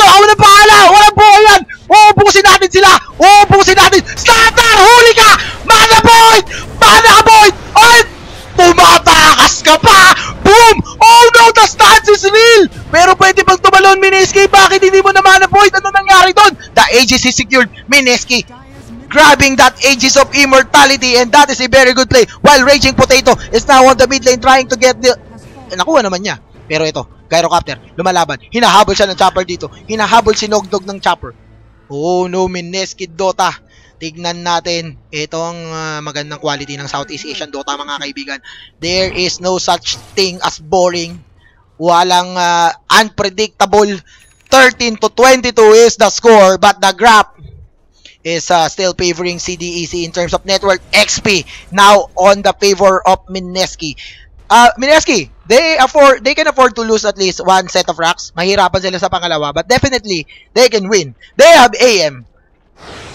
Ako na pahala. Walang buhay yan. Uubusin natin sila. Slardar, huli ka. Mana point. Ay, tumatakas ka pa. Boom! Oh no, the stance is real! Pero pwede bang tumalon, Mineski? Bakit hindi mo naman na-point? Ano nangyari doon? The Aegis is secured. Mineski grabbing that Aegis of Immortality, and that is a very good play. While Raging Potato is now on the mid lane trying to get the... nakuha naman niya. Pero ito, Gyrocopter, lumalaban. Hinahabol siya ng chopper dito. Hinahabol si Nogdog ng chopper. Oh no, Mineski Dota. Tignan natin. Ito ang magandang quality ng Southeast Asian Dota, mga kaibigan. There is no such thing as boring. Walang unpredictable. 13-22 is the score, but the graph is still favoring CDEC in terms of network. XP now on the favor of Mineski. Mineski, they can afford to lose at least one set of racks. Mahirapan sila sa pangalawa, but definitely they can win. They have AM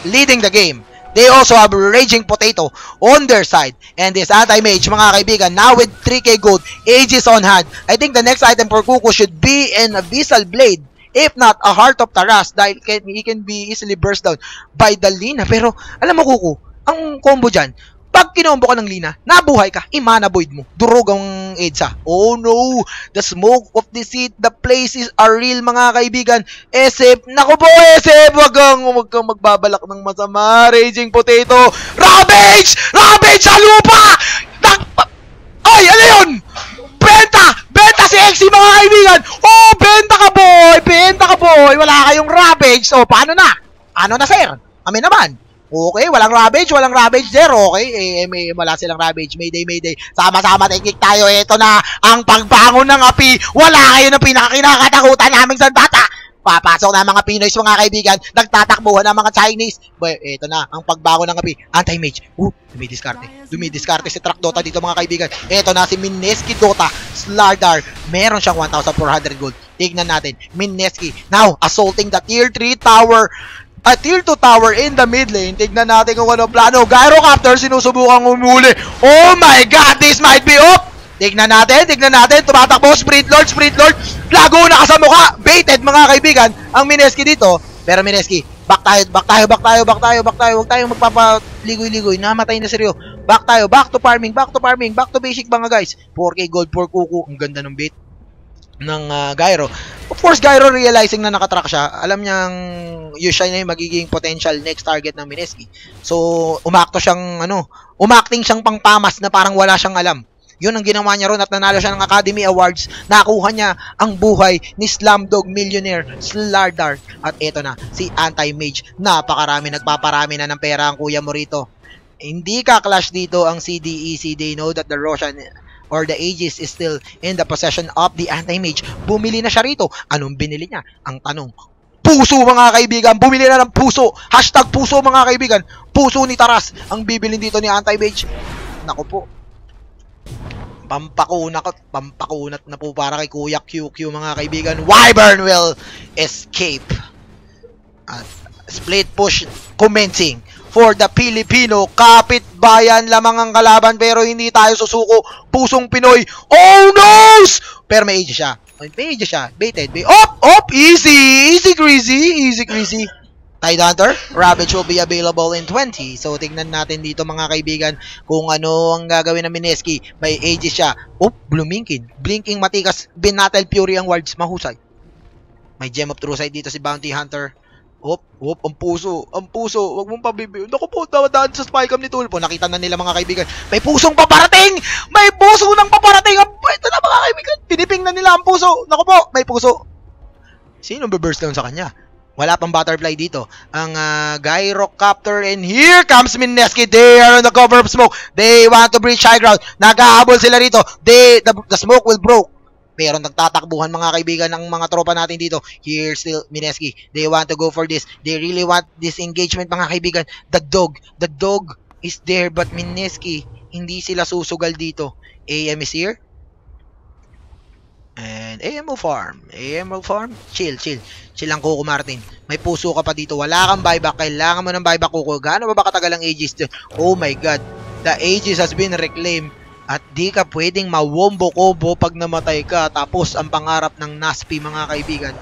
leading the game. They also have Raging Potato on their side. And this Anti-Mage, mga kaibigan, now with 3k gold, Aegis on hand. I think the next item for Kuko should be an Abyssal Blade. If not, a Heart of Taras, dahil he can be easily burst down by the Lina. Pero, alam mo Kuko, ang combo dyan, pag kinombo ka ng Lina, nabuhay ka, imana void mo. Durog ang EDSA. Oh no! The smoke of deceit, the places are real, mga kaibigan. SF, naku po SF! Wag kang magbabalak ng masama. Raging Potato. Ravage! Sa lupa! Ay, ano yun? Benta si XC, mga kaibigan! Oh, benta ka boy! Wala kayong Ravage. So, paano na? Ano na, sir? Amin naman. Okay, walang Ravage there. Okay, wala silang Ravage. Mayday. Sama-sama technique tayo. Ito na ang pagbangon ng api. Wala kayo ng pinakakinakatakutan naming sandata. Papasok na mga Pinoy, mga kaibigan. Nagtatakbuhan ng mga Chinese. Ito na ang pagbangon ng api. Anti-mage. Dumidiskarte si Truck Dota dito mga kaibigan. Ito na si Mineski Dota. Slardar. Meron siyang 1,400 gold. Tignan natin. Mineski. Now, assaulting the tier 3 tower. A tier 2 tower in the mid lane. Tignan natin kung ano plano. Gyrocopter sinusubukan umuli. Oh my god, this might be up. Tignan natin. Tumatakbo, Sprint Lord. Laguna ka sa mukha. Baited mga kaibigan. Ang Mineski dito. Pero Mineski, back tayo. Huwag tayong magpapaligoy-ligoy. Namatay na seryo. Back tayo. Back to farming. Back to basic mga guys. 4k gold, 4 kuku. Ang ganda ng bait ng Gyro. Of course, Gyro realizing na nakatrack siya. Alam niyang Yusha na yung magiging potential next target ng Mineski. So, umakting siyang pangpamas na parang wala siyang alam. Yun ang ginawa niya ron at nanalo siya ng Academy Awards. Nakuha niya ang buhay ni Slumdog Millionaire Slardar. At eto na, si Anti-Mage. Nagpaparami na ng pera ang kuya mo rito. Hindi ka clash dito ang CDEC. They know that the Roshan or the Aegis is still in the possession of the Anti-Mage. Bumili na siya rito. Anong binili niya? Ang tanong, puso mga kaibigan. Bumili na ng puso. Hashtag puso mga kaibigan. Puso ni Taras ang bibilin dito ni Anti-Mage. Naku po. Pampakunat na po para kay Kuya QQ mga kaibigan. Wyvern will escape. At split push commencing for the Filipino. Kapitbayan lamang ang kalaban pero hindi tayo susuko. Pusong Pinoy. Oh no! Pero may age siya. Baited. Easy greasy. Tide Hunter, Ravage will be available in 20. So, tingnan natin dito mga kaibigan kung ano ang gagawin ng Mineski. May Aegis siya. Bluminkin. Blinking matikas. Binatel Fury ang wards. Mahusay. May Gem of True Sight dito si Bounty Hunter. Ang puso. Huwag mong pabibiyo. Naku po, daan sa spycam ni Tulpo. Nakita na nila mga kaibigan. May pusong paparating! May puso ng paparating! Ito na mga kaibigan. Piniping na nila ang puso. Naku po, may puso. Sino be-burst down sa kanya? Wala pang butterfly dito. Ang Gyrocopter, and here comes Mineski. They are on the cover of smoke. They want to breach high ground. Nag-ahabol sila rito. The smoke will broke. Pero nagtatakbuhan mga kaibigan ng mga tropa natin dito. Here still Mineski. They want to go for this. They really want this engagement mga kaibigan. The dog is there but Mineski, hindi sila susugal dito. AM is here. And AMO farm. Chill lang Coco Martin. May puso ka pa dito. Wala kang buyback. Kailangan mo ng buyback Coco. Gaano ba katagal ang Aegis? Oh my god. The Aegis has been reclaimed. At di ka pwedeng mawombo-kobo pag namatay ka. Tapos ang pangarap ng Naspi mga kaibigan.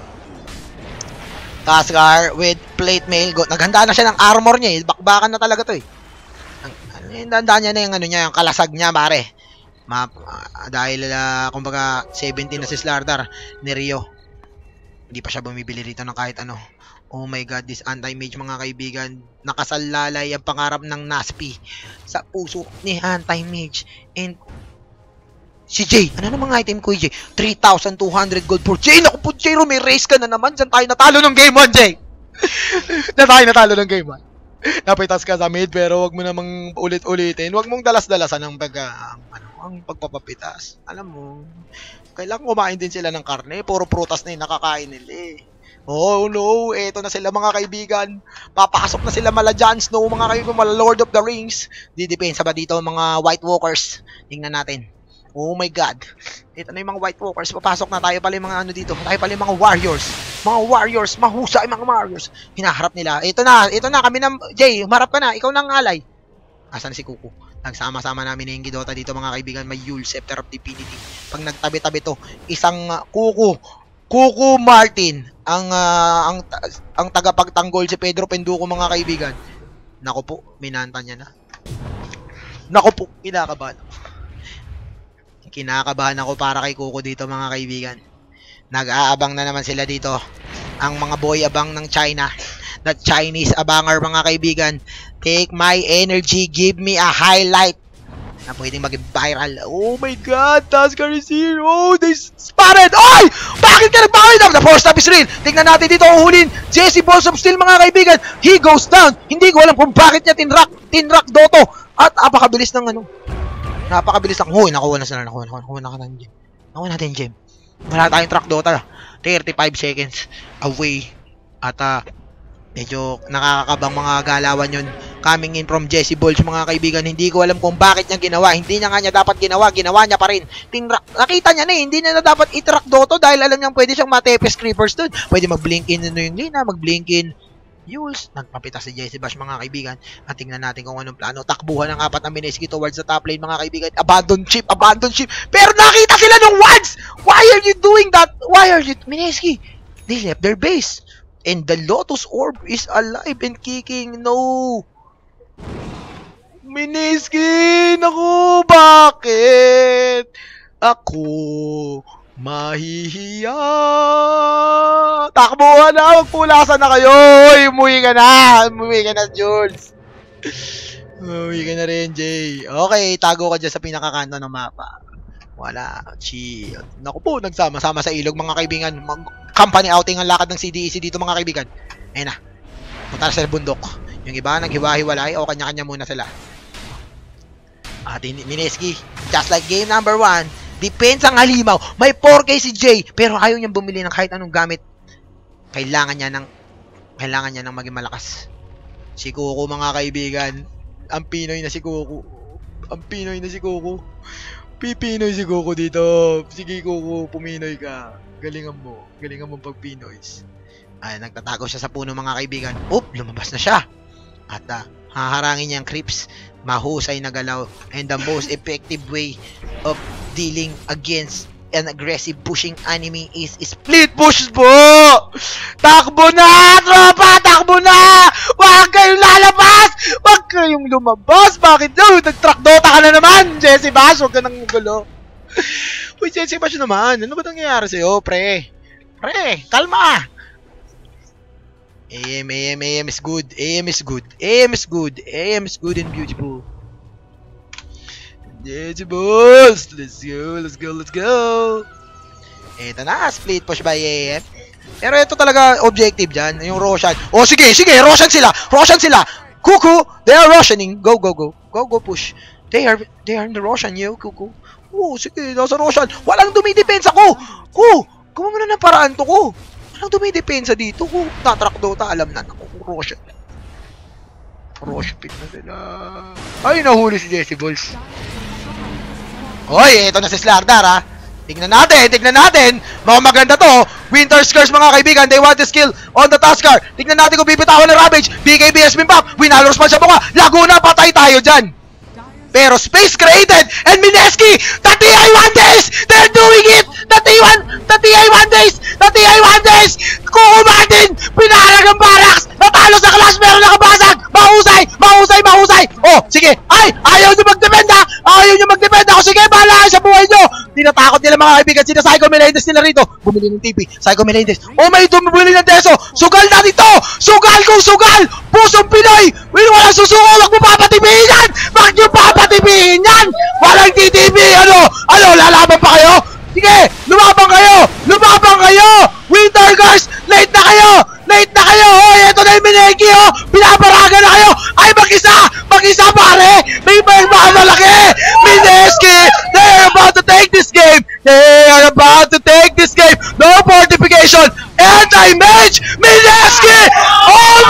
Taskar with plate mail. Naghanda na siya ng armor niya. Bakbakan na talaga to eh. Handa niya na yung kalasag niya pare. Dahil kumbaga 17 na si Slardar ni Rio. Hindi pa siya bumibili rito ng kahit ano. Oh my god, this Anti-Mage mga kaibigan. Nakasalalay ang pangarap ng Naspi sa puso ni Anti-Mage. And si Jay, ano namang item ko Jay? 3,200 gold for Jay. Naku po Jay, may race ka na naman. Diyan tayo natalo ng game 1 Jay. Diyan tayo natalo ng game 1. Napitas ka sa mid pero wag mo namang ulit-ulitin. Wag mong dalas-dalasan ng ang pagpapapitas. Alam mo, kailangan kumain din sila ng karne. Puro prutas na yung nakakain nila eh. Oh no, eto na sila mga kaibigan. Papasok na sila mala Jon Snow mga kaibigan, mala Lord of the Rings. Didepensa ba dito mga White Walkers? Tingnan natin. Oh my god. Ito na yung mga White Walkers. Papasok na tayo pala yung mga dito. Tayo pala yung mga Warriors. Mga Warriors, mahusay mga Warriors. Hinaharap nila. Ito na kami na Jay, humarap ka na. Ikaw na ang alay. Asan si Kuku? Nagsama-sama namin ni Ingi Dota dito mga kaibigan. May Yule Scepter of Divinity. Pag nagtabi-tabi to, isang Kuku Martin ang tagapagtanggol si Pedro Penduko mga kaibigan. Nako po, minanta niya na. Nako po, kinakabahan ako para kay Kuku dito mga kaibigan. Nag-aabang na naman sila dito. Ang mga boy abang ng China. The Chinese abangar mga kaibigan. Take my energy, give me a highlight. na pwedeng maging viral. Oh my God, Tusker is here. Oh, they spotted. Ay! Bakit ka nagpakita? The force stop is real. Tingnan natin dito ang hulin. Jesse Balls of Steel, mga kaibigan. He goes down. Hindi ko alam kung bakit niya tinrock Dotto. At napakabilis ng ano. Napakabilis ng... Huy, nakuha na sila. Nakuha natin, Gem. Wala tayong track Dota. 35 seconds away. At medyo nakakakabang mga galawan yun. Coming in from Jesse Balls, mga kaibigan. Hindi ko alam kung bakit niya ginawa. Hindi niya nga niya dapat ginawa. Ginawa niya pa rin. Nakita niya na eh. Hindi niya na dapat i-track Dotto dahil alam niyang pwede siyang matepes creepers dun. Pwede mag-blink in yung Lina. Mag-blink in Yules. Nagpapita si Jesse Bash, mga kaibigan. At tingnan natin kung anong plano. Takbuhan ng 4 na Mineski towards the top lane, mga kaibigan. Abandon ship. Pero nakita sila ng Wads! Why are you doing that? Mineski? They left their base. And the Lotus Orb is alive and kicking. No! Mineski! Naku, bakit? Ako mahihiya. Takbuhan na, magpulasan na kayo. Umuwi ka na, Jules. Umuwi ka na rin, Jay. Okay, tago ka dyan sa pinakakanto ng mapa. Wala, chill. Naku po, nagsama-sama sa ilog, mga kaibigan. Company outing ang lakad ng CDEC dito, mga kaibigan. Ayun na, punta na sa bundok. Yung iba, naghiwa-hiwalay o kanya-kanya muna sila. At Mineski, just like game number 1, depensa ang halimaw. May 4K si Jay, pero ayaw niyang bumili ng kahit anong gamit. Kailangan niya ng maging malakas. Si Kuko, mga kaibigan. Ang Pinoy na si Kuko. Pipinoy si Kuko dito. Sige, Kuko, puminoy ka. Galingan mo pag Pinoys. Ay, nagtatago siya sa puno, mga kaibigan. Lumabas na siya. At haharangin niya ang creeps. Mahusay na galaw, and the most effective way of dealing against an aggressive pushing enemy is split push po! Takbo na, tropa! Takbo na! Huwag kayong lalabas! Huwag kayong lumabas! Bakit daw? Nag-track Dota ka na naman! Jesse Bash, huwag ka nang gulo. Uy, Jesse Bash naman, ano ba nangyayari sa'yo, pre? Pre, kalma! AM is good. AM is good and beautiful. Jesse Balls! Let's go! Eto na, split push by AM. Pero ito talaga objective dyan, yung Roshan. Oh, sige, Roshan sila! Kuku, they are Roshaning. Go, push. They are in the Roshan, yo, Kuku. Oh, sige, nasa Roshan. Walang dumidepensa ko! Gumawa na ng paraan to ko. Walang dumidepensa dito. Tatrack Dota, alam na ako. Roshan pick na sila. Ay, nahuli si Jesse Balls. Hoy, ito na si Slardar, ha. Tignan natin. Mga maganda to. Winter's Curse, mga kaibigan. They want the skill on the Tusker. Tignan natin kung bibitawan ng Ravage. BKB has been popped. Winalors man siya buka. Laguna, patay tayo dyan. Pero space created. And Mineski, the TI1 days. They're doing it. The TI1 days. Kuko Martin, pinahalag ang barracks. Natalo sa clash, pero nakabasag. Mahusay. Oh, sige. Ay, ayaw nyo magdependa. Sige, bahala kayo sa buhay nyo. Tinatakot nila, mga kaibigan. Sina Psycho Melendez nila rito. Bumili ng TP. Psycho Melendez. Oh, may bumili ng Deso. Sugal na dito. Sugal. Pusong Pinoy. Walang susuko. Huwag mo papatibihin yan. Bakit nyo papatibihin yan? Walang TTP. Ano? Lalaban pa kayo? Sige, lumabang kayo. Winter Curse, late na kayo. Oh, eto na yung Mineski, oh. Pinaparagan na kayo. Ay, mag-isa pare. May malaki. Mineski, they're about to take this game. No fortification. Anti-mage, Mineski. Oh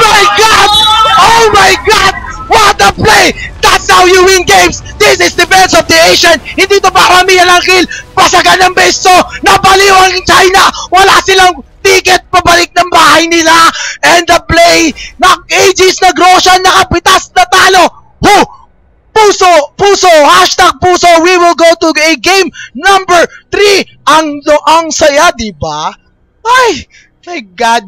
my God. What a play. That's how you win games. This is defense of the Asian. Hindi to paramihan lang kill. Pasagan ng beso. Napaliw ang China. Wala silang ticket pabalik ng bahay nila. And the play ng Aegis na Roshan nakapitas na talo. Puso. #puso. We will go to a game number 3. Ang saya, diba? Ay, my God.